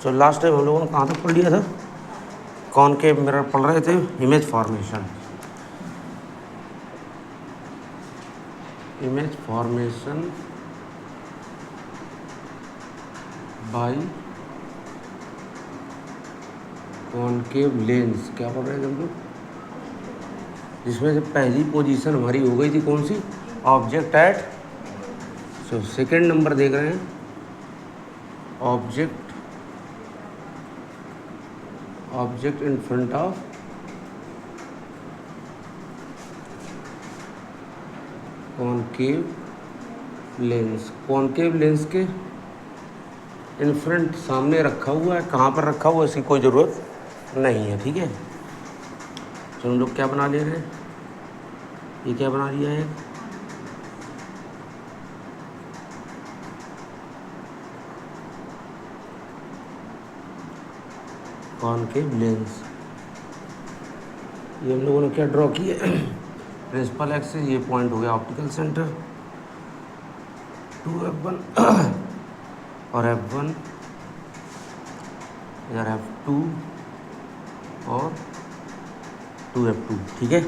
तो last time हम लोगों ने कहाँ तक पढ़ लिया था? कॉनकेव मिरर पढ़ रहे थे, image formation by concave lens. क्या पढ़ रहे थे हम लोग? जिसमें से पहली पोजीशन हमारी हो गई थी कौन सी? Object at, so second number देख रहे हैं, object in front of concave lens. Concave lens के इन फ्रंट, सामने रखा हुआ है। कहाँ पर रखा हुआ है इसकी कोई ज़रूरत नहीं है, ठीक है। तो हम लोग क्या बना ले रहे हैं? ये क्या बना लिया है? Concave lens. ये हम लोगों ने क्या ड्रॉ किया? प्रिंसिपल एक्सिस, ये पॉइंट हो गया ऑप्टिकल सेंटर, 2f1 और f1, इधर f2 और 2f2, ठीक है।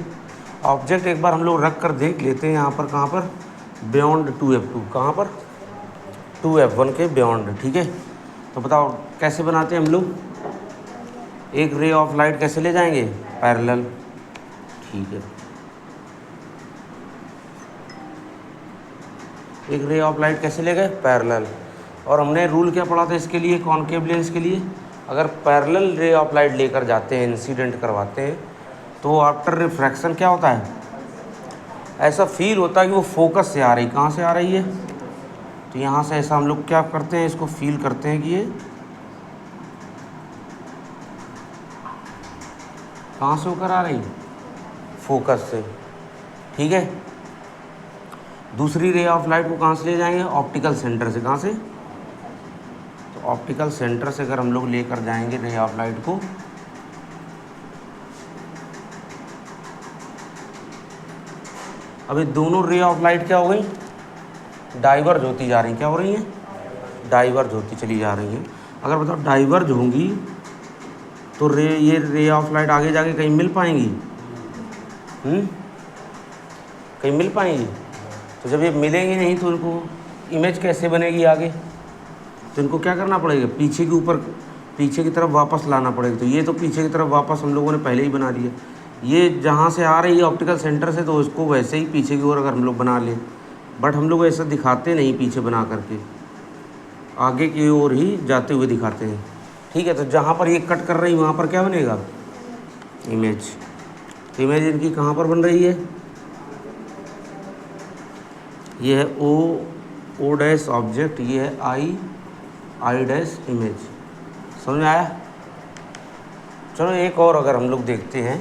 ऑब्जेक्ट एक बार हम लोग रख कर देख लेते हैं यहाँ पर, कहाँ पर? बियॉन्ड 2f2, कहाँ पर? 2f1 के बियॉन्ड, ठीक है। तो बताओ कैसे बनाते हैं हम लोग? एक रे ऑफ लाइट कैसे ले जाएंगे? पैरेलल, ठीक है। एक रे ऑफ लाइट कैसे ले गए? पैरेलल। और हमने रूल क्या पढ़ा था इसके लिए, कॉनकेव लेंस के लिए? अगर पैरेलल रे ऑफ लाइट लेकर जाते हैं, इंसिडेंट करवाते हैं, तो आफ्टर रिफ्रैक्शन क्या होता है? ऐसा फील होता है कि वो फोकस से आ रही। कहाँ से आ रही है? तो यहाँ से ऐसा हम लोग क्या करते हैं, इसको फील करते हैं कि ये कहाँ से होकर आ रही? फोकस से, ठीक है। दूसरी रे ऑफ लाइट को कहाँ से ले जाएंगे? ऑप्टिकल सेंटर से। कहाँ से? तो ऑप्टिकल सेंटर से अगर हम लोग लेकर जाएंगे रे ऑफ लाइट को, अभी दोनों रे ऑफ लाइट क्या हो गई? डाइवर्ज होती जा रही। क्या हो रही हैं? डाइवर्ज होती चली जा रही हैं। अगर बताओ डाइवर्ज होंगी तो ये रे ऑफ लाइट आगे जाके कहीं मिल पाएंगी? कहीं मिल पाएंगी? तो जब ये मिलेंगी नहीं तो इनको इमेज कैसे बनेगी आगे? तो इनको क्या करना पड़ेगा? पीछे के ऊपर, पीछे की तरफ वापस लाना पड़ेगा। तो ये तो पीछे की तरफ वापस हम लोगों ने पहले ही बना दिया। ये जहाँ से आ रही है ऑप्टिकल सेंटर से, तो इसको वैसे ही पीछे की ओर अगर हम लोग बना लें, बट हम लोग ऐसा दिखाते नहीं, पीछे बना करके आगे की ओर ही जाते हुए दिखाते हैं, ठीक है। तो जहाँ पर ये कट कर रही वहाँ पर क्या बनेगा? इमेज। तो इमेज इनकी कहाँ पर बन रही है? ये है ओ डैश ऑब्जेक्ट, ये है आई डैश इमेज। समझ में आया? चलो एक और अगर हम लोग देखते हैं,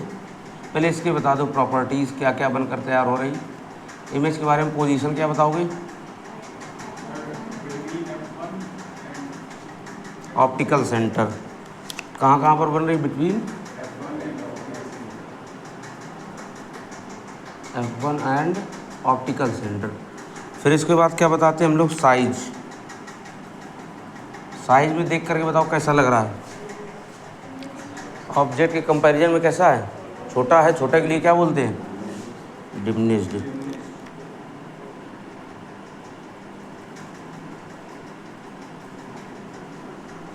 पहले इसके बता दो प्रॉपर्टीज़ क्या क्या बनकर तैयार हो रही। इमेज के बारे में पोजीशन क्या बताओगे? ऑप्टिकल सेंटर कहाँ पर बन रही? Between f1 and optical centre. फिर इसके बाद क्या बताते हैं हम लोग? साइज में देख करके बताओ कैसा लग रहा है? ऑब्जेक्ट के कंपैरिजन में कैसा है? छोटा है। छोटे के लिए क्या बोलते हैं? डिमिनिश्ड।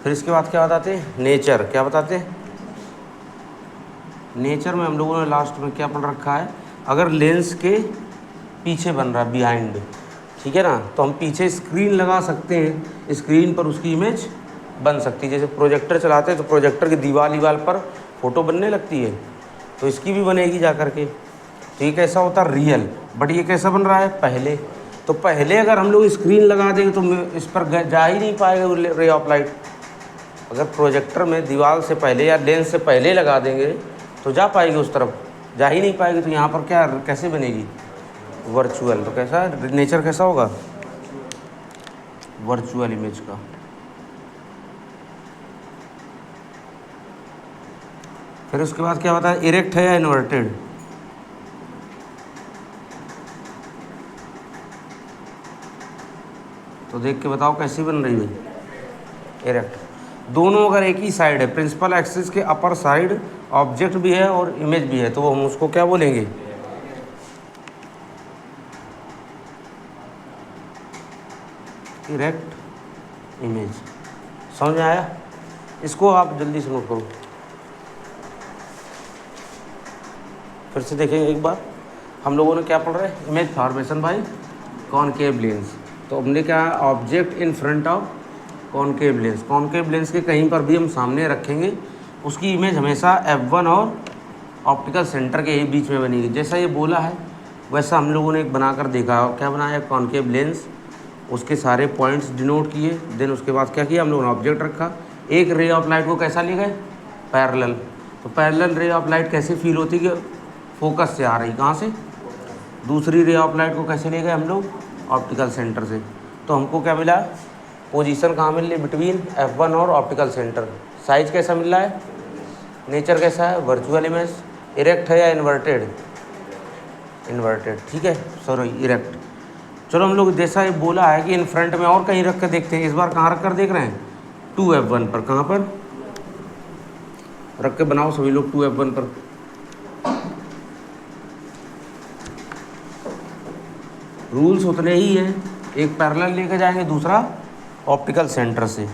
फिर इसके बाद क्या बताते हैं? नेचर। क्या बताते हैं? नेचर में हम लोगों ने लास्ट में क्या पढ़ रखा है? अगर लेंस के पीछे बन रहा है, बिहाइंड, ठीक है ना, तो हम पीछे स्क्रीन लगा सकते हैं, स्क्रीन पर उसकी इमेज बन सकती है। जैसे प्रोजेक्टर चलाते हैं तो प्रोजेक्टर की दीवार पर फोटो बनने लगती है, तो इसकी भी बनेगी जा करके। तो ये कैसा होता है? रियल। बट ये कैसा बन रहा है? पहले। तो पहले अगर हम लोग स्क्रीन लगा देंगे तो इस पर जा ही नहीं पाएगा रे ऑफ लाइट। अगर प्रोजेक्टर में दीवार से पहले या लेंस से पहले लगा देंगे तो जा पाएगी उस तरफ, जा ही नहीं पाएगी। तो यहाँ पर क्या कैसे बनेगी? वर्चुअल। तो कैसा नेचर कैसा होगा? वर्चुअल इमेज का। फिर उसके बाद क्या बताया? इरेक्ट है या इन्वर्टेड? तो देख के बताओ कैसी बन रही है? इरेक्ट। दोनों अगर एक ही साइड है, प्रिंसिपल एक्सिस के अपर साइड ऑब्जेक्ट भी है और इमेज भी है, तो हम उसको क्या बोलेंगे? Erect image. समझ में आया? इसको आप जल्दी से नोट करो, फिर से देखेंगे एक बार। हम लोगों ने क्या पढ़ रहे हैं? Image formation by concave lens. तो हमने क्या, object in front of concave lens. Concave lens के कहीं पर भी हम सामने रखेंगे, उसकी इमेज हमेशा F1 और ऑप्टिकल सेंटर के ही बीच में बनेगी। जैसा ये बोला है वैसा हम लोगों ने एक बनाकर देखा। क्या बनाया? कॉनकेव लेंस, उसके सारे पॉइंट्स डिनोट किए, देन उसके बाद क्या किया हम लोगों ने? ऑब्जेक्ट रखा। एक रे ऑफ लाइट को कैसा ले गए? पैरेलल। तो पैरेलल रे ऑफ लाइट कैसे फील होती कि फोकस से आ रही, कहाँ से? दूसरी रे ऑफ लाइट को कैसे ले गए हम लोग? ऑप्टिकल सेंटर से। तो हमको क्या मिला? पोजीशन कहाँ मिल रही? बिटवीन F1 और ऑप्टिकल सेंटर। साइज कैसा मिल रहा है? नेचर कैसा है? Virtual image. इरेक्ट है या इन्वर्टेड? इन्वर्टेड, ठीक है, सॉरी इरेक्ट। चलो हम लोग जैसा ये बोला है कि इन फ्रंट में और कहीं रख कर देखते हैं। इस बार कहाँ रख कर देख रहे हैं? 2F1 पर। कहाँ पर रख के बनाओ सभी लोग? 2F1 पर। रूल्स उतने ही हैं, एक पैरेलल लेके जाएंगे, दूसरा ऑप्टिकल सेंटर से।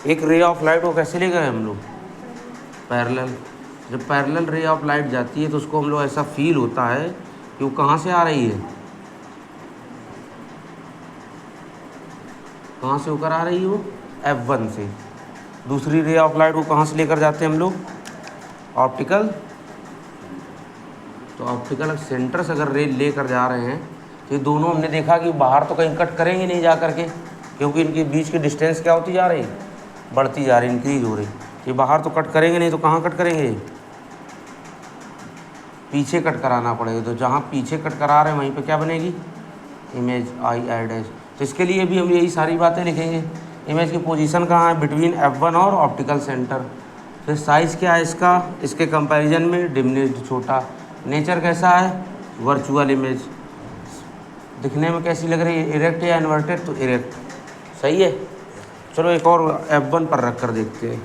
एक रे ऑफ लाइट को कैसे ले गए हम लोग? पैरेलल। जब पैरेलल रे ऑफ लाइट जाती है तो उसको हम लोग ऐसा फील होता है कि वो कहाँ से आ रही है? कहाँ से होकर आ रही है वो? F1 से। दूसरी रे ऑफ लाइट को कहाँ से लेकर जाते हैं हम लोग? ऑप्टिकल। तो ऑप्टिकल सेंटर से अगर रे लेकर जा रहे हैं तो ये दोनों हमने देखा कि बाहर तो कहीं कट करेंगे नहीं जा करके, क्योंकि इनके बीच की डिस्टेंस क्या होती जा रही? बढ़ती जा रही, इंक्रीज हो रही। ये बाहर तो कट करेंगे नहीं, तो कहाँ कट करेंगे? पीछे कट कराना पड़ेगा। तो जहाँ पीछे कट करा रहे हैं वहीं पे क्या बनेगी? Image I dash. तो इसके लिए भी हम यही सारी बातें लिखेंगे। इमेज की पोजीशन कहाँ है? बिटवीन F1 और ऑप्टिकल सेंटर। फिर साइज़ क्या है इसका? इसके कंपैरिजन में डिमिनिश्ड, छोटा। नेचर कैसा है? Virtual image. दिखने में कैसी लग रही है? इरेक्ट या इन्वर्टेड? तो इरेक्ट, सही है। चलो एक और F1 पर रख कर देखते हैं।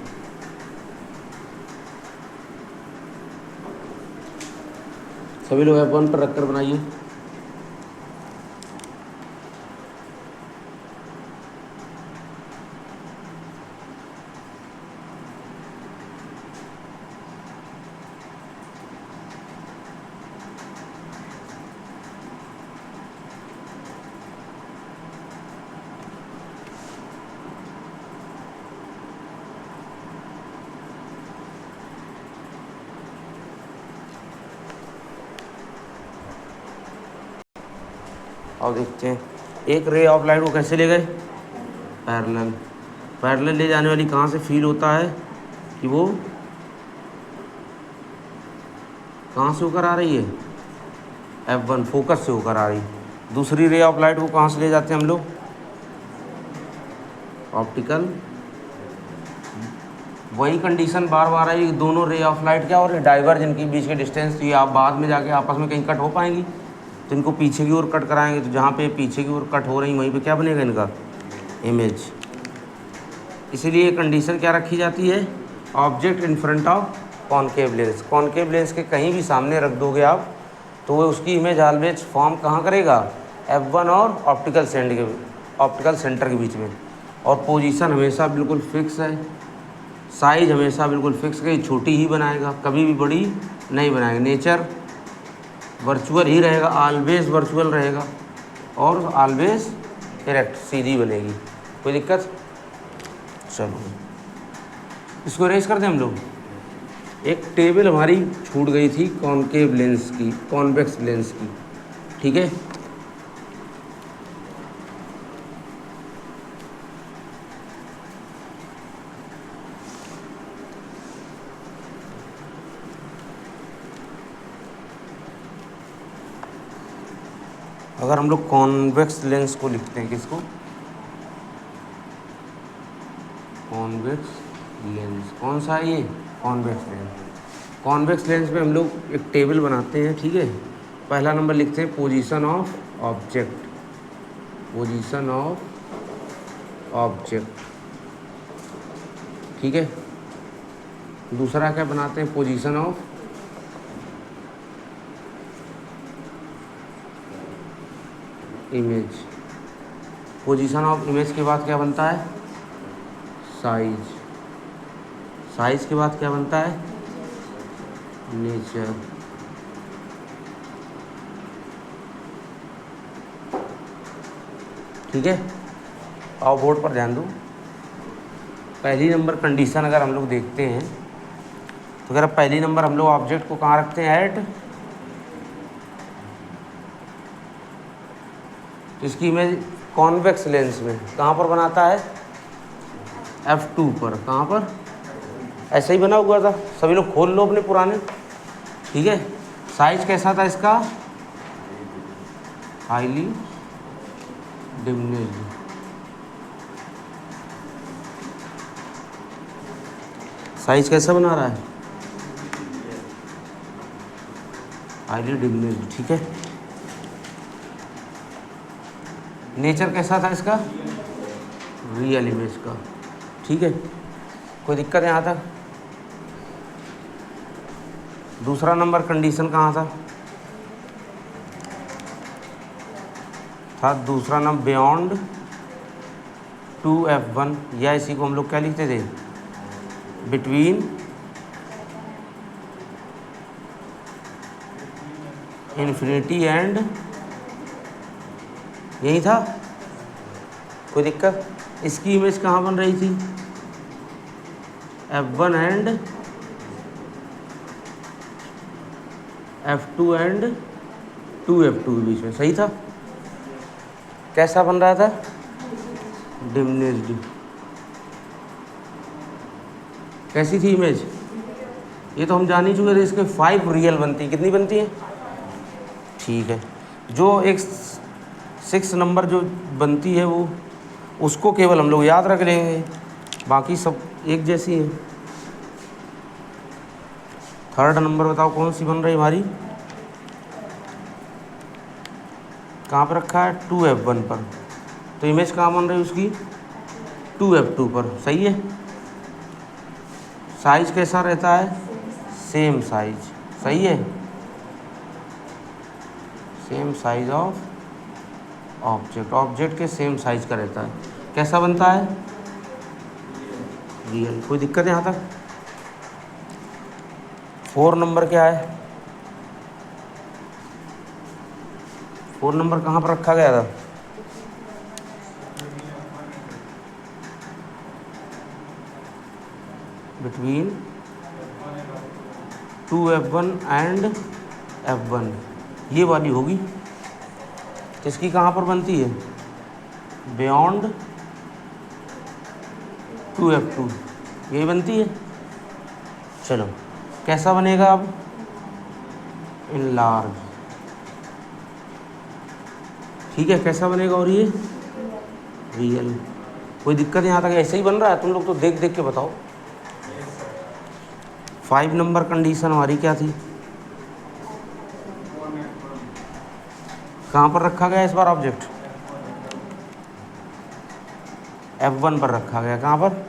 सभी लोग F1 पर रख कर बनाइए। और देखते हैं एक रे ऑफ लाइट को कैसे ले गए? पैरेलल। पैरेलल ले जाने वाली कहाँ से फील होता है कि वो कहाँ से होकर आ रही है? F1 फोकस से होकर आ रही। दूसरी रे ऑफ लाइट को कहाँ से ले जाते हैं हम लोग? ऑप्टिकल। वही कंडीशन बार बार आई, दोनों रे ऑफ लाइट क्या हो रही? डाइवर्ज, इनके बीच के डिस्टेंस। तो ये आप बाद में जाके आपस में कहीं कट हो पाएंगी, तो इनको पीछे की ओर कट कराएंगे। तो जहाँ पे पीछे की ओर कट हो रही वहीं पे क्या बनेगा इनका? इमेज। इसीलिए कंडीशन क्या रखी जाती है? Object in front of concave lens. Concave lens के कहीं भी सामने रख दोगे आप तो वो उसकी इमेज ऑलवेज फॉर्म कहाँ करेगा? F1 और ऑप्टिकल सेंटर के बीच में। और पोजीशन हमेशा बिल्कुल फिक्स है। साइज हमेशा बिल्कुल फिक्स है, छोटी ही बनाएगा, कभी भी बड़ी नहीं बनाएगा। नेचर वर्चुअल ही रहेगा, ऑलवेज वर्चुअल रहेगा, और ऑलवेज इरेक्ट, सीधी बनेगी। कोई दिक्कत? चलो इसको इरेज कर दें हम लोग। एक टेबल हमारी छूट गई थी कॉनकेव लेंस की, कॉन्वेक्स लेंस की, ठीक है। अगर हम लोग कॉन्वेक्स लेंस को लिखते हैं, किसको, कॉन्वेक्स लेंस, कौन सा है ये, कॉन्वेक्स लेंस। कॉन्वेक्स लेंस में हम लोग एक टेबल बनाते हैं, ठीक है। पहला नंबर लिखते हैं position of object, position of object, ठीक है। दूसरा क्या बनाते हैं, position of image. Position of image के बाद क्या बनता है, साइज। साइज के बाद क्या बनता है, नेचर। ठीक है, आओ बोर्ड पर ध्यान दो। पहली नंबर कंडीशन अगर हम लोग देखते हैं तो अगर पहली नंबर हम लोग ऑब्जेक्ट को कहाँ रखते हैं, एट, तो इसकी इमेज कॉन्वेक्स लेंस में कहाँ पर बनाता है, F2 पर। कहाँ पर, ऐसे ही बना हुआ था, सभी लोग खोल लो अपने पुराने, ठीक है। साइज कैसा था इसका, हाईली डिमिनिश्ड। साइज कैसा बना रहा है, हाईली डिमिनिश्ड, ठीक है। नेचर कैसा था इसका, रियल इमेज का, ठीक है। कोई दिक्कत है यहाँ तक। दूसरा नंबर कंडीशन कहाँ था दूसरा नंबर बियॉन्ड 2F1, या इसी को हम लोग क्या लिखते थे, बिटवीन इन्फिनिटी एंड, यही था। कोई दिक्कत। इसकी इमेज कहाँ बन रही थी, F1 and F2 and 2F2 के बीच में, सही था। कैसा बन रहा था, डिमिनिश्ड। कैसी थी इमेज, ये तो हम जान ही चुके थे। इसके 5 रियल बनती, कितनी बनती है, ठीक है। जो एक 6 नंबर जो बनती है वो, उसको केवल हम लोग याद रख लेंगे, बाकी सब एक जैसी है। थर्ड नंबर बताओ कौन सी बन रही हमारी, कहाँ पर रखा है, 2F1 पर। तो इमेज कहाँ बन रही है उसकी, 2F2 पर, सही है। साइज कैसा रहता है, सेम साइज, सही है। Same size of object, object के सेम साइज का रहता है। कैसा बनता है, रियल। कोई दिक्कत है यहाँ तक। 4 नंबर क्या है, 4 नंबर कहाँ पर रखा गया था, बिटवीन 2F1 एंड F1, ये वाली होगी। इसकी कहाँ पर बनती है, बियॉन्ड 2F2, यही बनती है। चलो कैसा बनेगा अब, इनलार्ज, ठीक है। कैसा बनेगा, और ये रियल। कोई दिक्कत यहाँ तक, ऐसे ही बन रहा है, तुम लोग तो देख देख के बताओ। 5 नंबर कंडीशन हमारी क्या थी, कहाँ पर रखा गया इस बार ऑब्जेक्ट, F1 पर रखा गया। कहाँ पर,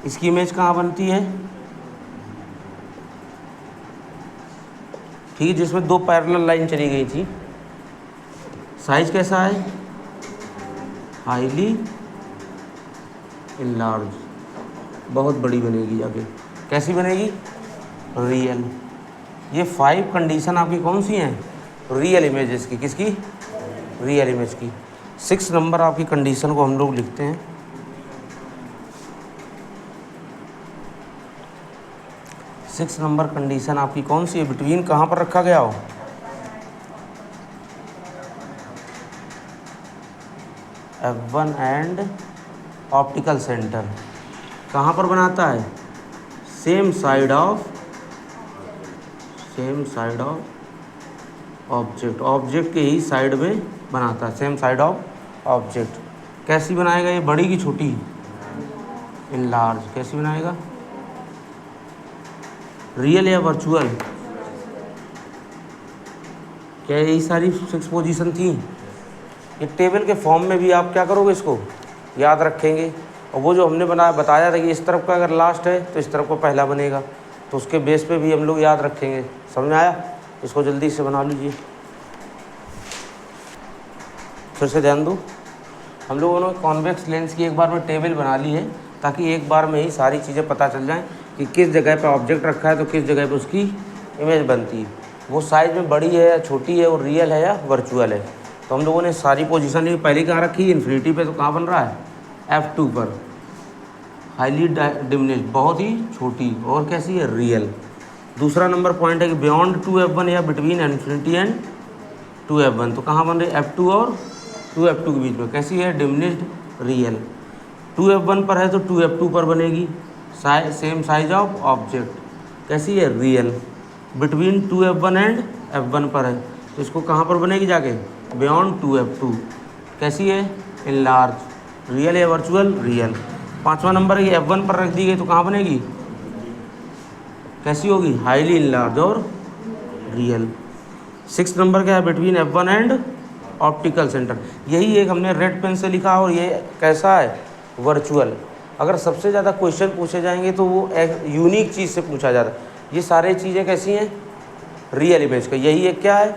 इसकी इमेज कहाँ बनती है, ठीक है, जिसमें 2 पैरेलल लाइन चली गई थी। साइज कैसा है, हाईली इनलार्ज, बहुत बड़ी बनेगी आगे। कैसी बनेगी, रियल। ये 5 कंडीशन आपकी कौन सी हैं, रियल इमेजेस की, किसकी, रियल इमेज की। 6 नंबर आपकी कंडीशन को हम लोग लिखते हैं, 6 नंबर कंडीशन आपकी कौन सी है, बिटवीन कहाँ पर रखा गया हो, F1 एंड ऑप्टिकल सेंटर। कहाँ पर बनाता है, same side of object, object के ही साइड में बनाता है, सेम साइड ऑफ ऑब्जेक्ट। कैसी बनाएगा ये, बड़ी की छोटी, इन लार्ज। कैसी बनाएगा, रियल या वर्चुअल? क्या यही सारी 6 पोजीशन थी? ये टेबल के फॉर्म में भी आप क्या करोगे, इसको याद रखेंगे। और वो जो हमने बताया था कि इस तरफ का अगर लास्ट है तो इस तरफ का पहला बनेगा, तो उसके बेस पे भी हम लोग याद रखेंगे। समझ में आया? इसको जल्दी से बना लीजिए, फिर से ध्यान दो। हम लोगों ने कॉन्वेक्स लेंस की एक बार में टेबल बना ली है, ताकि एक बार में ही सारी चीज़ें पता चल जाएं कि किस जगह पे ऑब्जेक्ट रखा है तो किस जगह पे उसकी इमेज बनती है। वो साइज़ में बड़ी है या छोटी है, और रियल है या वर्चुअल है। तो हम लोगों ने सारी पोजीशन ली, पहले कहाँ रखी, इन्फिनिटी पे, तो कहाँ बन रहा है, F2 पर। हाईली डिमिनिश्ड, बहुत ही छोटी, और कैसी है, रियल। दूसरा नंबर पॉइंट है कि बियॉन्ड 2F1 या बिटवीन इन्फिनिटी एंड 2F1, तो कहाँ बन रही है, F2 और 2F2 के बीच में। कैसी है, डिमिनिश्ड, रियल। 2F1 पर है तो 2F2 पर बनेगी, सेम साइज ऑफ ऑब्जेक्ट। कैसी है, real. Between 2F1 and F1 पर है तो इसको कहाँ पर बनेगी जाके, बियॉन्ड 2F2। कैसी है, इन लार्ज। रियल या वर्चुअल, रियल। पाँचवा नंबर है कि F1 पर रख दी गई तो कहाँ बनेगी, कैसी होगी, हाईली इन लार्ज और रियल। 6 नंबर क्या है, between F1 and optical centre. यही एक हमने रेड पेन से लिखा, और ये कैसा है, वर्चुअल। अगर सबसे ज़्यादा क्वेश्चन पूछे जाएंगे तो वो एक यूनिक चीज़ से पूछा जाता है। ये सारी चीज़ें कैसी हैं, रियल इमेज का। यही एक क्या है,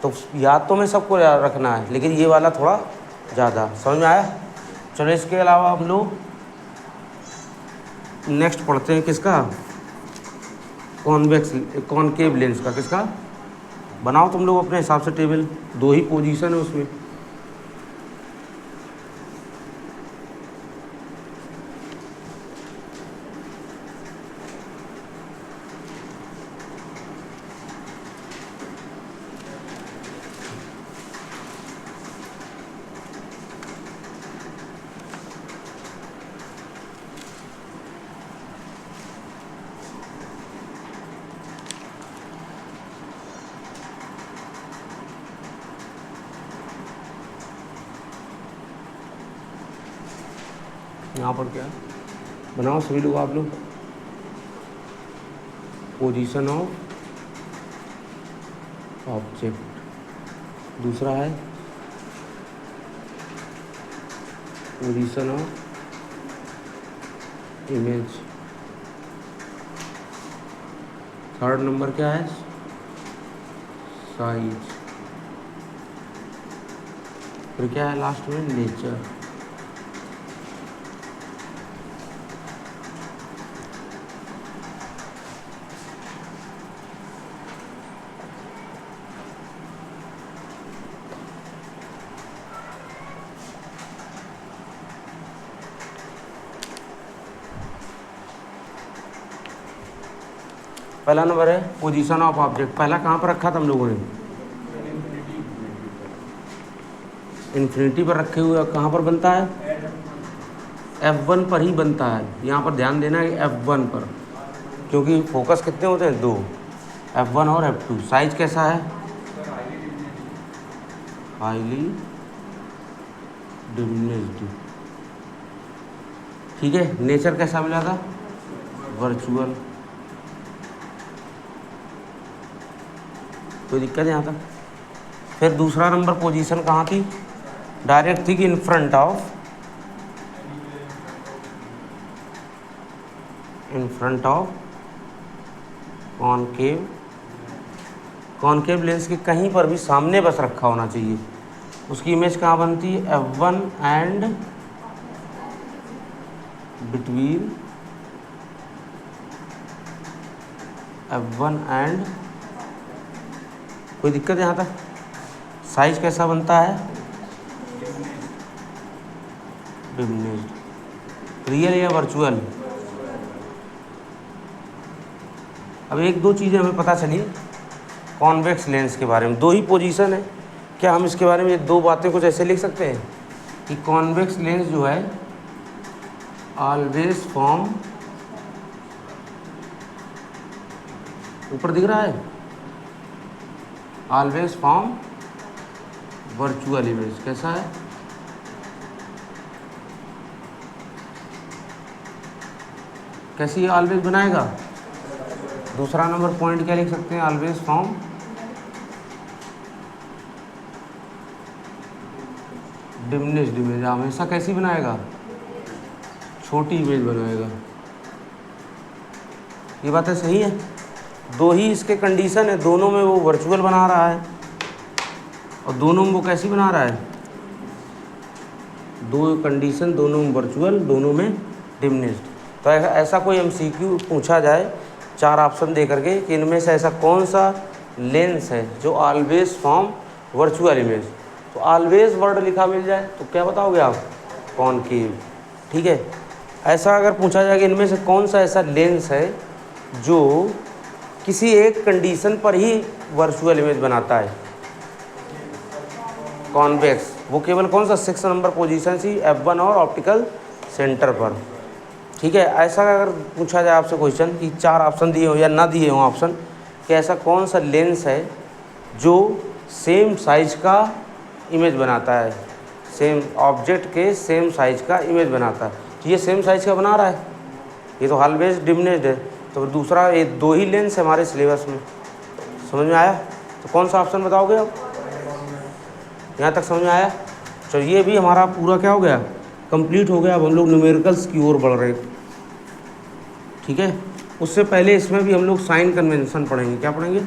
तो याद तो में सबको याद रखना है, लेकिन ये वाला थोड़ा ज़्यादा। समझ में आया? चलो, इसके अलावा हम लोग नेक्स्ट पढ़ते हैं किसका, कॉनकेव लेंस का। किसका, बनाओ तुम लोग अपने हिसाब से टेबल, 2 ही पोजीशन है उसमें। यहाँ पर क्या बनाओ सभी लोग, आप लोग, पोजीशन ऑफ ऑब्जेक्ट। दूसरा है position of image. Third number क्या है, साइज। फिर क्या है लास्ट में, नेचर। पहला नंबर है पोजीशन ऑफ ऑब्जेक्ट। पहला कहाँ पर रखा था हम लोगों ने, इन्फिनिटी पर रखे हुए। कहाँ पर बनता है, F1 पर ही बनता है। यहाँ पर ध्यान देना है F1 पर, क्योंकि फोकस कितने होते हैं, 2, F1 और F2। साइज कैसा है, हाईली डिमिनिश्ड। ठीक है। नेचर कैसा मिला था, वर्चुअल। कोई दिक्कत है यहाँ तक? फिर दूसरा नंबर पोजीशन कहाँ थी, डायरेक्ट थी कि इन फ्रंट ऑफ कॉनकेव लेंस के कहीं पर भी सामने बस रखा होना चाहिए। उसकी इमेज कहाँ बनती है, F1 and between F1 and. कोई दिक्कत है यहाँ तक? साइज कैसा बनता है, डिमिनिश्ड। रियल या वर्चुअल? अब एक दो चीज़ें हमें पता चली कॉन्वेक्स लेंस के बारे में। 2 ही पोजीशन है, क्या हम इसके बारे में ये 2 बातें कुछ ऐसे लिख सकते हैं कि कॉन्वेक्स लेंस जो है ऑलवेज फॉर्म, ऊपर दिख रहा है, ऑलवेज फॉर्म वर्चुअल इमेज। कैसा है? कैसी ऑलवेज बनाएगा? दूसरा नंबर पॉइंट क्या लिख सकते हैं? Always form diminished image. हमेशा कैसी बनाएगा? छोटी इमेज बनाएगा। ये बातें सही है। दो ही इसके कंडीशन है, दोनों में वो वर्चुअल बना रहा है और दोनों में वो कैसी बना रहा है? दो कंडीशन, दोनों में वर्चुअल, दोनों में डिमिनिश्ड। तो ऐसा कोई एमसीक्यू पूछा जाए 4 ऑप्शन दे करके कि इनमें से ऐसा कौन सा लेंस है जो ऑलवेज फॉर्म वर्चुअल इमेज, तो ऑलवेज वर्ड लिखा मिल जाए तो क्या बताओगे आप? कॉनकेव। ठीक है। ऐसा अगर पूछा जाए कि इनमें से कौन सा ऐसा लेंस है जो किसी एक कंडीशन पर ही वर्चुअल इमेज बनाता है? कॉन्वेक्स। वो केवल कौन सा 6 नंबर पोजीशन सी F1 और ऑप्टिकल सेंटर पर। ठीक है। ऐसा अगर पूछा जाए आपसे क्वेश्चन कि 4 ऑप्शन दिए हो या ना दिए हो ऑप्शन कि ऐसा कौन सा लेंस है जो सेम साइज का इमेज बनाता है, सेम ऑब्जेक्ट के सेम साइज का इमेज बनाता है, तो ये सेम साइज का बना रहा है, ये तो ऑलवेज डिमिनिश्ड है। तो दूसरा, ये 2 ही लेंस है हमारे सिलेबस में। समझ में आया? तो कौन सा ऑप्शन बताओगे आप? यहाँ तक समझ में आया? चलो ये भी हमारा पूरा क्या हो गया? कंप्लीट हो गया। अब हम लोग न्यूमेरिकल्स की ओर बढ़ रहे हैं। ठीक है। उससे पहले इसमें भी हम लोग साइन कन्वेंशन पढ़ेंगे। क्या पढ़ेंगे?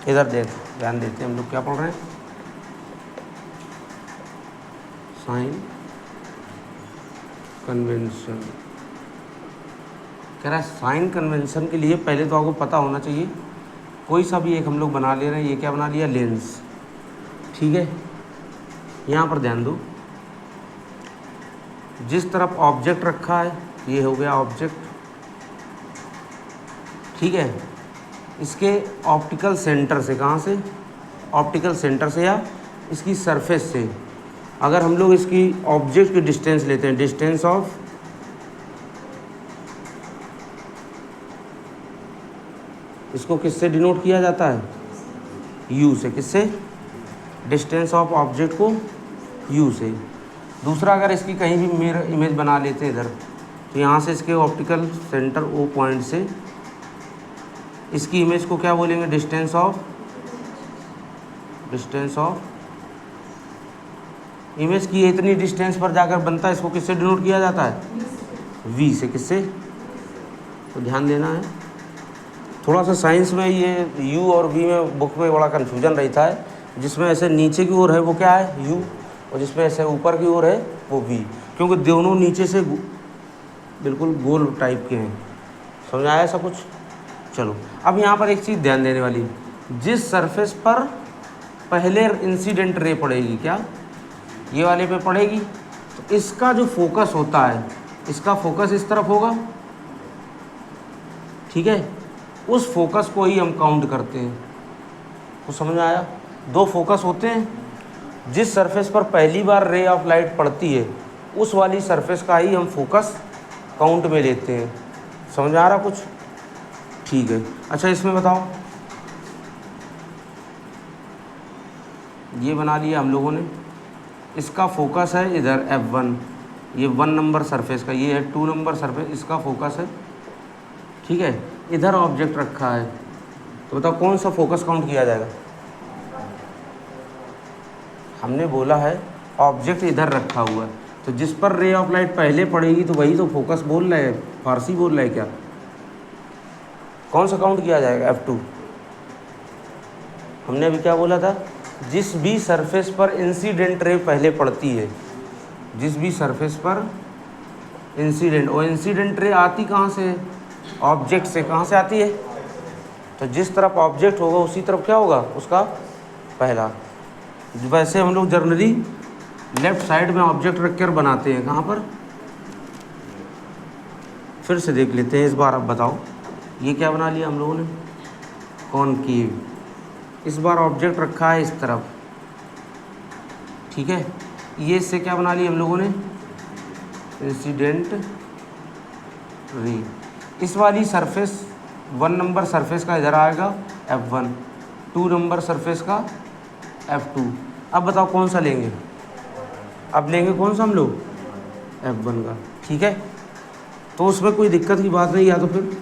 इधर ध्यान देते हैं हम लोग क्या पढ़ रहे हैं। साइन कन्वेंशन कह रहा है। साइन कन्वेंशन के लिए पहले तो आपको पता होना चाहिए, कोई सा भी एक हम लोग बना ले रहे हैं। ये क्या बना लिया? लेंस। ठीक है। यहाँ पर ध्यान दो, जिस तरफ ऑब्जेक्ट रखा है ये हो गया ऑब्जेक्ट। ठीक है। इसके ऑप्टिकल सेंटर से, कहाँ से? ऑप्टिकल सेंटर से या इसकी सरफेस से। अगर हम लोग इसकी ऑब्जेक्ट की डिस्टेंस लेते हैं, डिस्टेंस ऑफ इसको किससे डिनोट किया जाता है? यू से। किससे? डिस्टेंस ऑफ ऑब्जेक्ट को यू से। दूसरा, अगर इसकी कहीं भी मिरर इमेज बना लेते हैं इधर, तो यहाँ से इसके ऑप्टिकल सेंटर ओ पॉइंट से इसकी इमेज को क्या बोलेंगे? डिस्टेंस ऑफ इमेज की इतनी डिस्टेंस पर जाकर बनता है, इसको किससे डिनोट किया जाता है? वी से। किससे? तो ध्यान देना है। थोड़ा सा साइंस में ये यू और वी में बुक में बड़ा कन्फ्यूजन रहता है। जिसमें ऐसे नीचे की ओर है वो क्या है? यू, और जिसमें ऐसे ऊपर की ओर है वो वी, क्योंकि दोनों नीचे से बिल्कुल गोल टाइप के हैं। समझ आया सब कुछ? चलो, अब यहाँ पर एक चीज़ ध्यान देने वाली, जिस सरफेस पर पहले इंसिडेंट रे पड़ेगी, क्या ये वाले पे पड़ेगी, तो इसका जो फोकस होता है, इसका फोकस इस तरफ होगा। ठीक है। उस फोकस को ही हम काउंट करते हैं। तो समझ में आया? 2 फोकस होते हैं। जिस सरफेस पर पहली बार रे ऑफ लाइट पड़ती है उस वाली सरफेस का ही हम फोकस काउंट में लेते हैं। समझ में आ रहा कुछ? ठीक है। अच्छा, इसमें बताओ, ये बना लिया हम लोगों ने। इसका फोकस है इधर F1, ये 1 नंबर सरफेस का, ये है 2 नंबर सरफेस, इसका फोकस है। ठीक है। इधर ऑब्जेक्ट रखा है, तो बताओ कौन सा फोकस काउंट किया जाएगा? हमने बोला है ऑब्जेक्ट इधर रखा हुआ है, तो जिस पर रे ऑफ लाइट पहले पड़ेगी तो वही तो फोकस बोल रहा है। फारसी बोल रहा है क्या? कौन सा काउंट किया जाएगा? F2। हमने अभी क्या बोला था? जिस भी सरफेस पर इंसिडेंट रे पहले पड़ती है, जिस भी सरफेस पर इंसिडेंट, और इंसिडेंट रे आती कहाँ से? ऑब्जेक्ट से। कहाँ से आती है? तो जिस तरफ ऑब्जेक्ट होगा उसी तरफ क्या होगा? उसका पहला। वैसे हम लोग जनरली लेफ्ट साइड में ऑब्जेक्ट रख कर बनाते हैं। कहाँ पर? फिर से देख लेते हैं इस बार। अब बताओ ये क्या बना लिया हम लोगों ने, कॉनकेव। इस बार ऑब्जेक्ट रखा है इस तरफ, ठीक है। ये इससे क्या बना लिया हम लोगों ने, इंसिडेंट रे। इस वाली सरफेस 1 नंबर सरफेस का इधर आएगा F1, 2 नंबर सरफेस का F2। अब बताओ कौन सा लेंगे, अब लेंगे कौन सा हम लोग, F1 का, ठीक है। तो उसमें कोई दिक्कत की बात नहीं, या तो फिर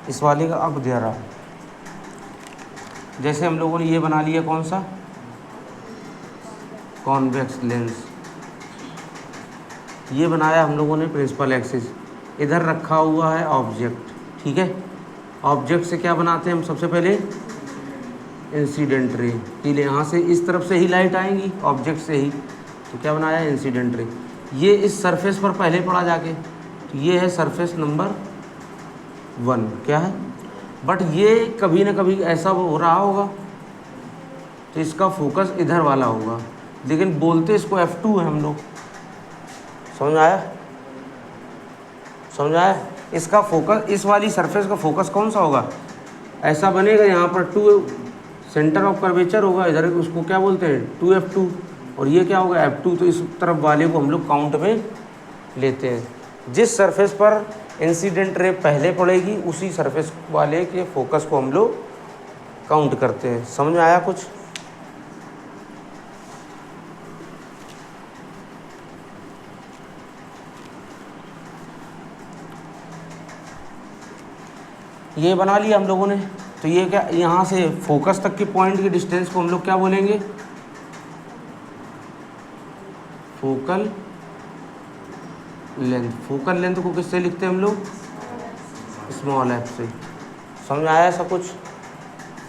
इस वाले का अब दे रहा, जैसे हम लोगों ने ये बना लिया कौन सा, कॉन्वेक्स लेंस। ये बनाया हम लोगों ने प्रिंसिपल एक्सिस, इधर रखा हुआ है ऑब्जेक्ट, ठीक है। ऑब्जेक्ट से क्या बनाते हैं हम, सबसे पहले इंसिडेंट रे के लिए, यहाँ से इस तरफ से ही लाइट आएंगी ऑब्जेक्ट से ही, तो क्या बनाया इंसिडेंट रे। ये इस सरफेस पर पहले पड़ा जाके, तो ये है सरफेस नंबर 1, क्या है। बट ये कभी ना कभी ऐसा हो रहा होगा तो इसका फोकस इधर वाला होगा, लेकिन बोलते इसको F2 है हम लोग। समझ आया, समझ आया। इसका फोकस, इस वाली सरफेस का फोकस कौन सा होगा, ऐसा बनेगा, यहाँ पर 2 सेंटर ऑफ कर्वेचर होगा, इधर उसको क्या बोलते हैं 2F2, और ये क्या होगा F2। तो इस तरफ वाले को हम लोग काउंट में लेते हैं। जिस सरफेस पर इंसिडेंट रे पहले पड़ेगी उसी सरफेस वाले के फोकस को हम लोग काउंट करते हैं। समझ में आया कुछ। ये बना लिया हम लोगों ने, तो ये क्या, यहाँ से फोकस तक के पॉइंट के डिस्टेंस को हम लोग क्या बोलेंगे, फोकल लेंथ। फोकल लेंथ को किससे लिखते हैं हम लोग, स्मॉल f से। समझ आया ऐसा कुछ,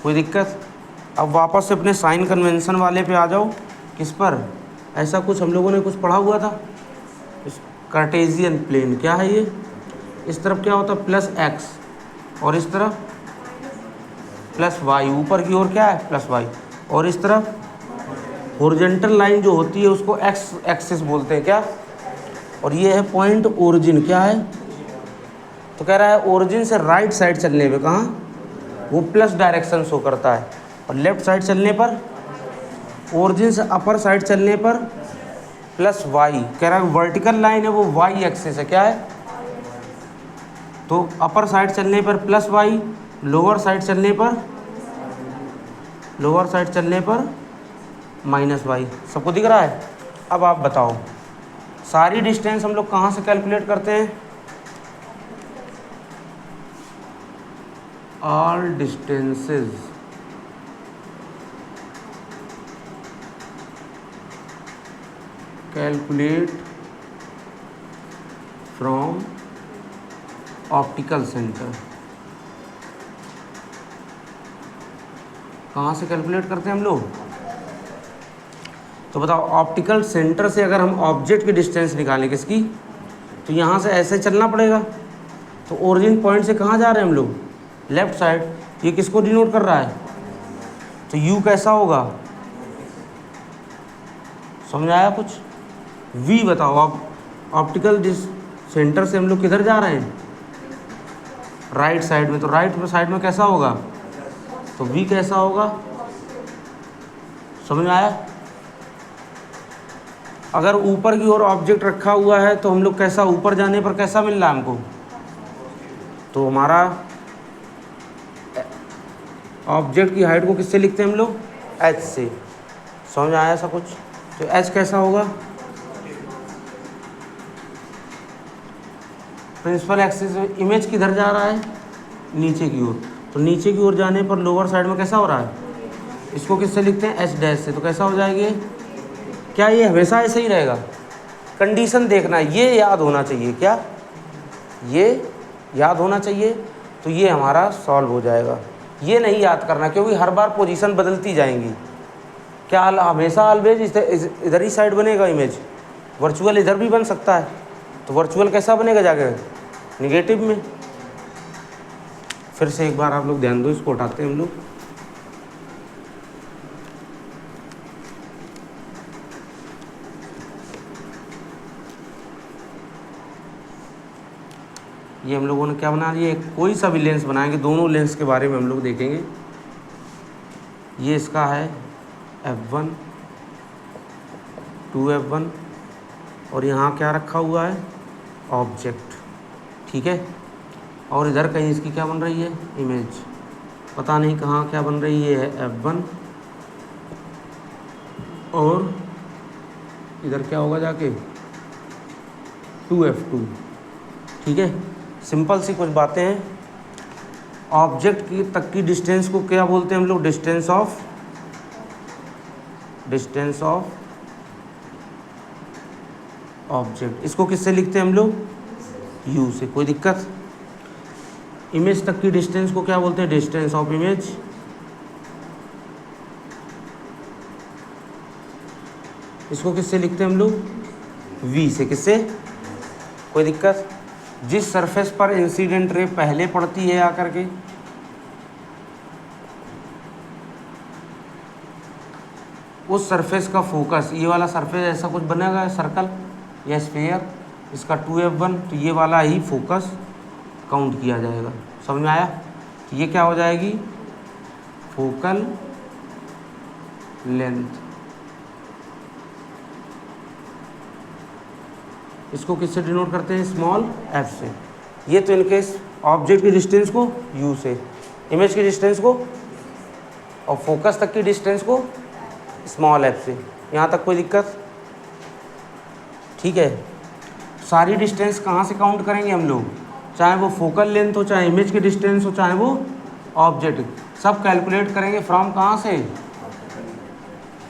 कोई दिक्कत। अब वापस से अपने साइन कन्वेंशन वाले पे आ जाओ, किस पर, ऐसा कुछ हम लोगों ने कुछ पढ़ा हुआ था, इस कार्टेशियन प्लेन, क्या है ये, इस तरफ क्या होता है +x और इस तरफ +y, ऊपर की ओर क्या है +y, और इस तरफ हॉरिजॉन्टल लाइन जो होती है उसको x एक्सिस बोलते हैं, क्या। और ये है पॉइंट ओरिजिन, क्या है, तो कह रहा है ओरिजिन से राइट साइड चलने पे कहाँ, वो प्लस डायरेक्शन शो करता है, और लेफ्ट साइड चलने पर, ओरिजिन से अपर साइड चलने पर +y। कह रहा है वर्टिकल लाइन है वो y एक्सिस है, क्या है, तो अपर साइड चलने पर +y, लोअर साइड चलने पर -y। सबको दिख रहा है। अब आप बताओ सारी डिस्टेंस हम लोग कहाँ से कैलकुलेट करते हैं, all distances calculate from optical centre. कहाँ से कैलकुलेट करते हैं हम लोग, तो बताओ ऑप्टिकल सेंटर से अगर हम ऑब्जेक्ट की डिस्टेंस निकालें किसकी, तो यहाँ से ऐसे चलना पड़ेगा, तो ओरिजिन पॉइंट से कहाँ जा रहे हैं हम लोग, लेफ्ट साइड। ये किसको डिनोट कर रहा है, तो U कैसा होगा, समझ आया कुछ। V बताओ, आप ऑप्टिकल सेंटर से हम लोग किधर जा रहे हैं, राइट साइड में, तो राइट साइड में कैसा होगा, तो V कैसा होगा, समझ में आया। अगर ऊपर की ओर ऑब्जेक्ट रखा हुआ है तो हम लोग कैसा, ऊपर जाने पर कैसा मिल रहा है हमको, तो हमारा ऑब्जेक्ट की हाइट को किससे लिखते हैं हम लोग, h से। समझ आया ऐसा कुछ, तो h कैसा होगा, प्रिंसिपल एक्सिस। इमेज किधर जा रहा है, नीचे की ओर, तो नीचे की ओर जाने पर लोअर साइड में कैसा हो रहा है, इसको किससे लिखते हैं h' से, तो कैसा हो जाएगी, क्या ये हमेशा ऐसे ही रहेगा, कंडीशन देखना, ये याद होना चाहिए, क्या ये याद होना चाहिए, तो ये हमारा सॉल्व हो जाएगा। ये नहीं याद करना क्योंकि हर बार पोजीशन बदलती जाएंगी, क्या हमेशा ऑलवेज इधर ही साइड बनेगा इमेज, वर्चुअल इधर भी बन सकता है, तो वर्चुअल कैसा बनेगा जाकर निगेटिव में। फिर से एक बार आप लोग ध्यान दो, इसको उठाते हैं हम लोग। ये हम लोगों ने क्या बना लिया, कोई सा भी लेंस बनाएंगे, दोनों लेंस के बारे में हम लोग देखेंगे। ये इसका है f1 2f1 और यहाँ क्या रखा हुआ है, ऑब्जेक्ट, ठीक है। और इधर कहीं इसकी क्या बन रही है, इमेज, पता नहीं कहाँ क्या बन रही है, f1 और इधर क्या होगा जाके 2f2, ठीक है। सिंपल सी कुछ बातें हैं। ऑब्जेक्ट की तक की डिस्टेंस को क्या बोलते हैं हम लोग, डिस्टेंस ऑफ ऑब्जेक्ट। इसको किससे लिखते हैं हम लोग, u से, कोई दिक्कत। इमेज तक की डिस्टेंस को क्या बोलते हैं, डिस्टेंस ऑफ इमेज। इसको किससे लिखते हैं हम लोग, v से, किससे, कोई दिक्कत। जिस सरफेस पर इंसिडेंट रे पहले पड़ती है आकर के, उस सरफेस का फोकस, ये वाला सरफेस ऐसा कुछ बनेगा, सर्कल या स्फीयर, इसका 2f1, तो ये वाला ही फोकस काउंट किया जाएगा। समझ में आया। तो ये क्या हो जाएगी, फोकल लेंथ। इसको किससे डिनोट करते हैं, स्मॉल f से। ये तो इनके ऑब्जेक्ट की डिस्टेंस को u से, इमेज की डिस्टेंस को और फोकस तक की डिस्टेंस को स्मॉल f से। यहाँ तक कोई दिक्कत, ठीक है। सारी डिस्टेंस कहाँ से काउंट करेंगे हम लोग, चाहे वो फोकल लेंथ हो, चाहे इमेज की डिस्टेंस हो, चाहे वो ऑब्जेक्ट, सब कैलकुलेट करेंगे फ्रॉम कहाँ से,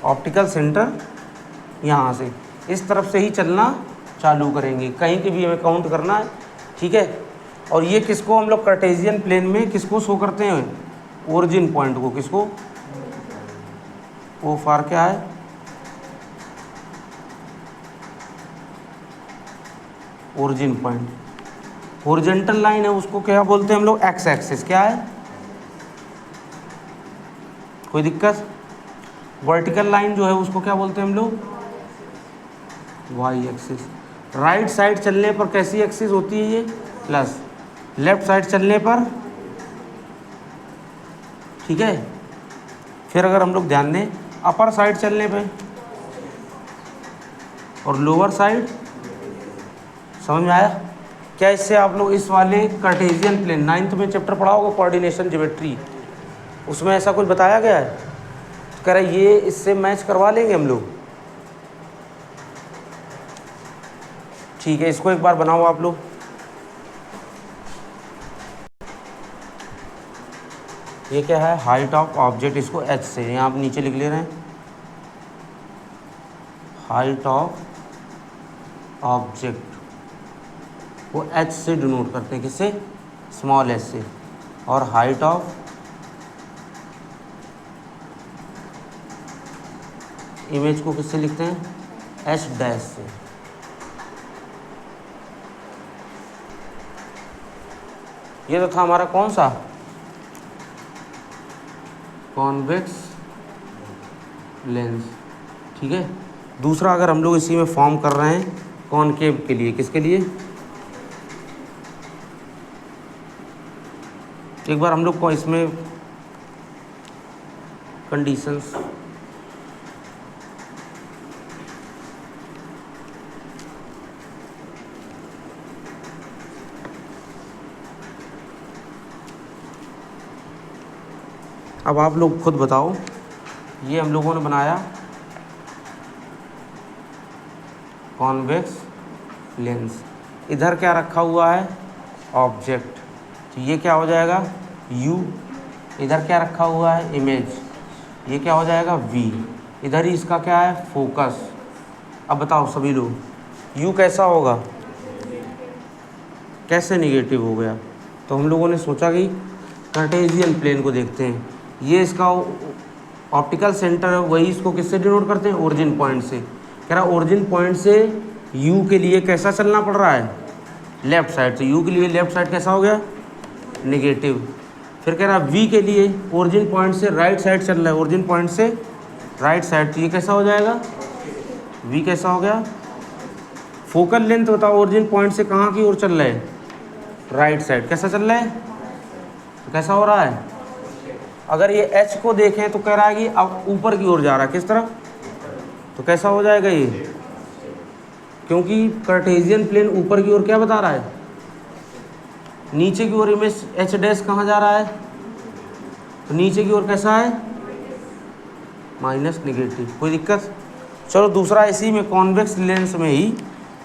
ऑप्टिकल सेंटर, यहाँ से। इस तरफ से ही चलना चालू करेंगे, कहीं के भी हमें काउंट करना है, ठीक है। और ये किसको हम लोग कार्टेशियन प्लेन में किसको शो करते हैं, ओरिजिन पॉइंट को, किसको, ओ फॉर क्या है, ओरिजिन पॉइंट। हॉरिजॉन्टल लाइन है उसको क्या बोलते हैं हम लोग, एक्स एक्सिस, क्या है, कोई दिक्कत। वर्टिकल लाइन जो है उसको क्या बोलते हैं हम लोग, वाई एक्सिस। राइट साइड चलने पर कैसी एक्सिस होती है ये, प्लस। लेफ्ट साइड चलने पर, ठीक है। फिर अगर हम लोग ध्यान दें, अपर साइड चलने पे और लोअर साइड, समझ में आया क्या। इससे आप लोग इस वाले कार्टेशियन प्लेन, 9th में चैप्टर पढ़ा होगा कोऑर्डिनेशन ज्योमेट्री, उसमें ऐसा कुछ बताया गया है, कह रहा ये इससे मैच करवा लेंगे हम लोग, ठीक है। इसको एक बार बनाओ आप लोग। ये क्या है, हाइट ऑफ ऑब्जेक्ट, इसको h से, यहाँ आप नीचे लिख ले रहे हैं, हाइट ऑफ ऑब्जेक्ट वो h से डिनोट करते हैं, किससे, स्मॉल h से। और हाइट ऑफ इमेज को किससे लिखते हैं, h डैश से। ये तो था हमारा कौन सा, कॉन्वेक्स लेंस, ठीक है। दूसरा अगर हम लोग इसी में फॉर्म कर रहे हैं कॉनकेव के लिए, किसके लिए, एक बार हम लोग को इसमें कंडीशंस, अब आप लोग खुद बताओ। ये हम लोगों ने बनाया कॉन्वेक्स लेंस, इधर क्या रखा हुआ है, ऑब्जेक्ट, तो ये क्या हो जाएगा, u। इधर क्या रखा हुआ है, इमेज, ये क्या हो जाएगा, v। इधर ही इसका क्या है, फोकस। अब बताओ सभी लोग, u कैसा होगा, कैसे निगेटिव हो गया। तो हम लोगों ने सोचा कि कार्टेशियन प्लेन को देखते हैं। ये इसका ऑप्टिकल सेंटर है, वही इसको किससे डिनोट करते हैं, ओरिजिन पॉइंट से। कह रहा ओरिजिन पॉइंट से u के लिए कैसा चलना पड़ रहा है, लेफ़्ट साइड से। u के लिए लेफ़्ट साइड कैसा हो गया, नेगेटिव। फिर कह रहा v के लिए ओरिजिन पॉइंट से राइट साइड चल रहा है, ओरिजिन पॉइंट से राइट साइड, तो ये कैसा हो जाएगा, v कैसा हो गया। फोकल लेंथ बताओ, ओरिजिन पॉइंट से कहाँ की ओर चल रहा है, राइट साइड कैसा चल रहा है, तो कैसा हो रहा है। अगर ये एच को देखें तो कह रहा है कि अब ऊपर की ओर जा रहा है, किस तरफ, तो कैसा हो जाएगा ये, क्योंकि कार्टेशियन प्लेन ऊपर की ओर क्या बता रहा है, नीचे की ओर इमेज एच डैश कहाँ जा रहा है, तो नीचे की ओर कैसा है, माइनस नेगेटिव। कोई दिक्कत। चलो दूसरा इसी में कॉन्वेक्स लेंस में ही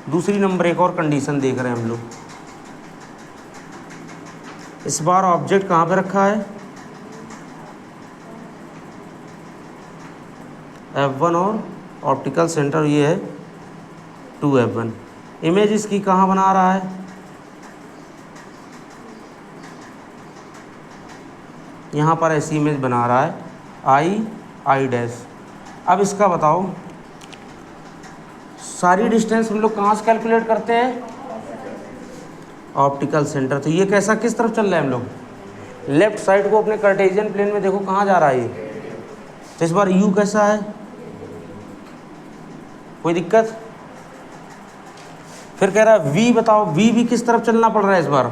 दूसरी नंबर एक और कंडीशन देख रहे हैं हम लोग। इस बार ऑब्जेक्ट कहाँ पे रखा है, F1 और ऑप्टिकल सेंटर ये है 2F1। इमेज इसकी कहाँ बना रहा है, यहाँ पर ऐसी इमेज बना रहा है आई डैश। अब इसका बताओ, सारी डिस्टेंस हम लोग कहाँ से कैलकुलेट करते हैं, ऑप्टिकल सेंटर। तो ये कैसा किस तरफ चल रहा है हम लोग, लेफ्ट साइड को अपने कार्टेशियन प्लेन में देखो कहाँ जा रहा है ये, तो इस बार यू कैसा है, कोई दिक्कत। फिर कह रहा है वी बताओ, वी भी किस तरफ चलना पड़ रहा है इस बार,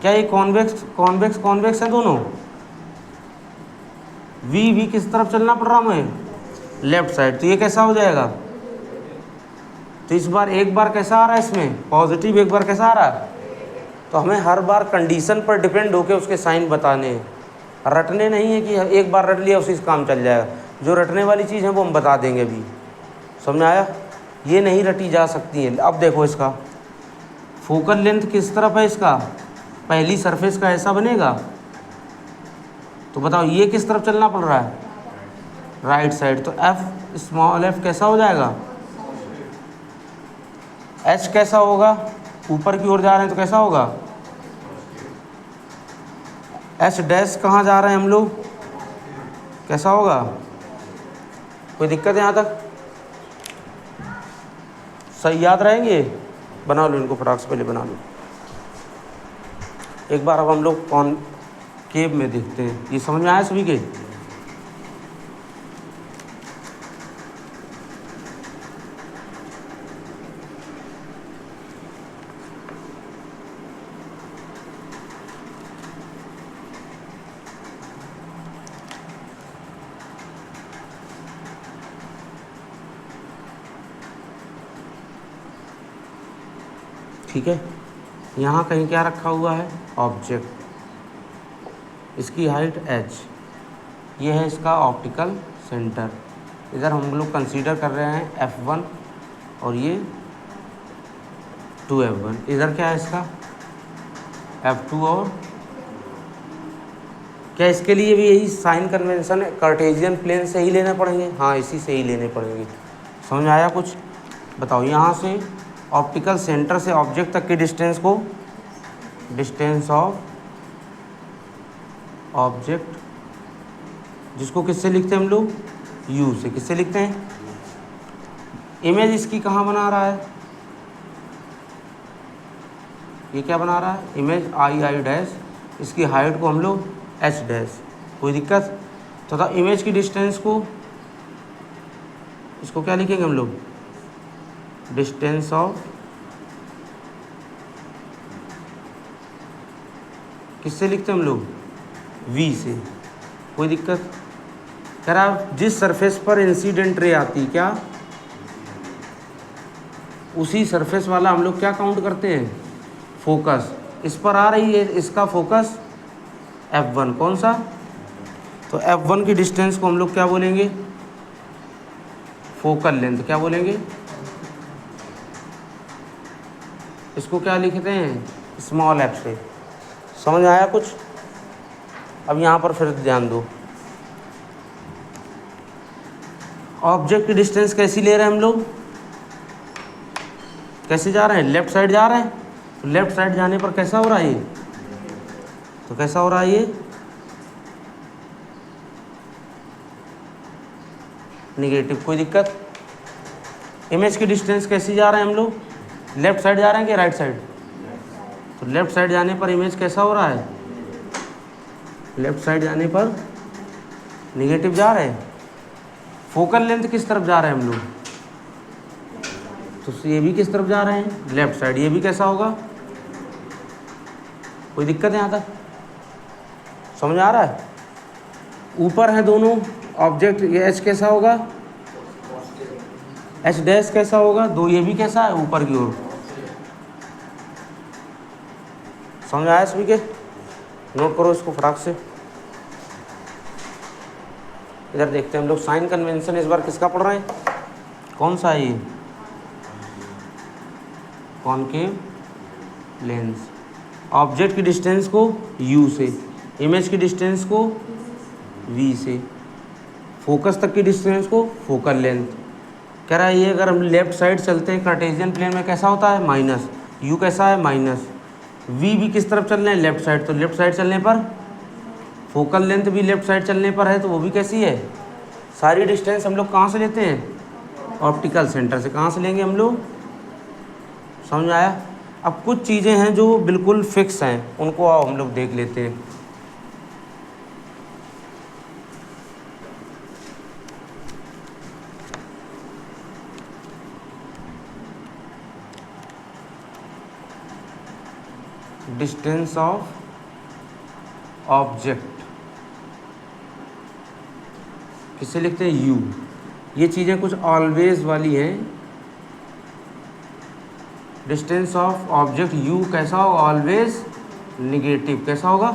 क्या ये कॉन्वेक्स है दोनों, वी भी किस तरफ चलना पड़ रहा हमें, लेफ्ट साइड। तो ये कैसा हो जाएगा, तो इस बार एक बार कैसा आ रहा है इसमें पॉजिटिव, एक बार कैसा आ रहा है। तो हमें हर बार कंडीशन पर डिपेंड होकर उसके साइन बताने हैं, रटने नहीं है कि एक बार रट लिया उसी से काम चल जाएगा। जो रटने वाली चीज़ है वो हम बता देंगे अभी, समझ में आया। ये नहीं रटी जा सकती है। अब देखो इसका फोकल लेंथ किस तरफ है, इसका पहली सरफेस का ऐसा बनेगा, तो बताओ ये किस तरफ चलना पड़ रहा है, राइट साइड। तो एफ स्मॉल एफ कैसा हो जाएगा, एच कैसा होगा, ऊपर की ओर जा रहे हैं तो कैसा होगा, एच डैश कहाँ जा रहे हैं हम लोग, कैसा होगा। कोई दिक्कत है यहाँ तक, सही याद रहेंगे, बना लो इनको फटाक से, पहले बना लो एक बार। अब हम लोग कॉनकेव में देखते हैं, ये समझ में आया सभी के। ठीक है, यहाँ कहीं क्या रखा हुआ है, ऑब्जेक्ट, इसकी हाइट h, ये है इसका ऑप्टिकल सेंटर। इधर हम लोग कंसीडर कर रहे हैं F1 और ये 2F1। इधर क्या है इसका F2 और क्या, इसके लिए भी यही साइन कन्वेंशन है, कार्टेशियन प्लेन से ही लेने पड़ेंगे, हाँ इसी से ही लेने पड़ेंगे। समझ में आया कुछ। बताओ यहाँ से ऑप्टिकल सेंटर से ऑब्जेक्ट तक की डिस्टेंस को, डिस्टेंस ऑफ ऑब्जेक्ट, जिसको किससे लिखते हैं हम लोग, यू से। किससे लिखते हैं, इमेज इसकी कहाँ बना रहा है, ये क्या बना रहा है, इमेज आई डैश, इसकी हाइट को हम लोग एच डैश। कोई दिक्कत। तथा इमेज की डिस्टेंस को, इसको क्या लिखेंगे हम लोग, डिस्टेंस ऑफ, किससे लिखते हैं हम लोग, वी से। कोई दिक्कत। कह रहा जिस सरफेस पर इंसिडेंट रे आती, क्या उसी सरफेस वाला हम लोग क्या काउंट करते हैं, फोकस। इस पर आ रही है, इसका फोकस F1 कौन सा, तो F1 की डिस्टेंस को हम लोग क्या बोलेंगे, फोकल लेंथ। क्या बोलेंगे, इसको क्या लिखते हैं, स्मॉल एफ से। समझ में आया कुछ। अब यहाँ पर फिर ध्यान दो, ऑब्जेक्ट की डिस्टेंस कैसी ले रहे हैं हम लोग, कैसे जा रहे हैं, लेफ्ट साइड जा रहे हैं। तो लेफ्ट साइड जाने पर कैसा हो रहा है ये, तो कैसा हो रहा है ये, निगेटिव। कोई दिक्कत। इमेज की डिस्टेंस कैसी जा रहे हैं हम लोग, लेफ्ट साइड जा रहे हैं कि राइट साइड, तो लेफ्ट साइड जाने पर इमेज कैसा हो रहा है, लेफ्ट साइड जाने पर निगेटिव जा रहे हैं। फोकल लेंथ किस तरफ जा रहे हैं हम लोग, तो ये भी किस तरफ जा रहे हैं, लेफ्ट साइड। ये भी कैसा होगा, कोई दिक्कत है यहाँ तक? समझ आ रहा है? ऊपर है दोनों ऑब्जेक्ट, ये एच कैसा होगा, एच डैश कैसा होगा, दो ये भी कैसा है ऊपर की ओर। समझ आया सभी के? नोट करो इसको फटाक से। इधर देखते हैं हम लोग साइन कन्वेंशन इस बार किसका पढ़ रहे हैं, कौन सा है ये, कॉनकेव लेंस। ऑब्जेक्ट की डिस्टेंस को u से, इमेज की डिस्टेंस को v से, फोकस तक की डिस्टेंस को फोकल लेंथ। कह रहा है ये अगर हम लेफ्ट साइड चलते हैं कार्टेशियन प्लेन में कैसा होता है माइनस, u कैसा है माइनस, v भी किस तरफ चल रहे हैं लेफ्ट साइड, तो लेफ्ट साइड चलने पर फोकल लेंथ भी लेफ्ट साइड चलने पर है तो वो भी कैसी है। सारी डिस्टेंस हम लोग कहाँ से लेते हैं, ऑप्टिकल सेंटर से। कहाँ से लेंगे हम लोग, समझ आया? अब कुछ चीज़ें हैं जो बिल्कुल फिक्स हैं, उनको आओ हम लोग देख लेते हैं। डिस्टेंस ऑफ ऑब्जेक्ट किसे लिखते हैं, u। ये चीज़ें कुछ ऑलवेज वाली हैं। डिस्टेंस ऑफ ऑब्जेक्ट u कैसा होगा, ऑलवेज निगेटिव। कैसा होगा,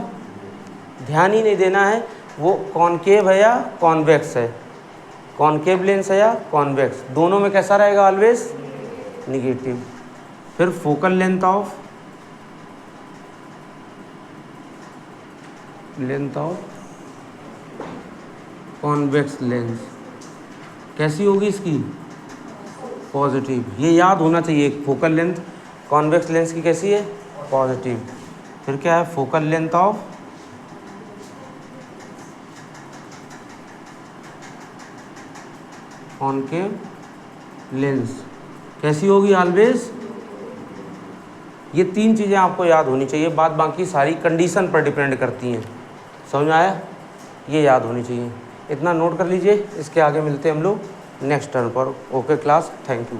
ध्यान ही नहीं देना है वो कॉनकेव है या कॉन्वेक्स है, कॉनकेव लेंस है या कॉन्वेक्स, दोनों में कैसा रहेगा, ऑलवेज निगेटिव। फिर focal length of convex lens कैसी होगी इसकी, पॉजिटिव। ये याद होना चाहिए, फोकल लेंथ कॉन्वेक्स लेंस की कैसी है, पॉजिटिव। फिर क्या है, focal length of concave lens कैसी होगी, ऑलवेज। ये तीन चीज़ें आपको याद होनी चाहिए, बाद बाकी सारी कंडीशन पर डिपेंड करती हैं। समझ में आया? ये याद होनी चाहिए, इतना नोट कर लीजिए। इसके आगे मिलते हैं हम लोग नेक्स्ट टर्न पर। Okay class, thank you.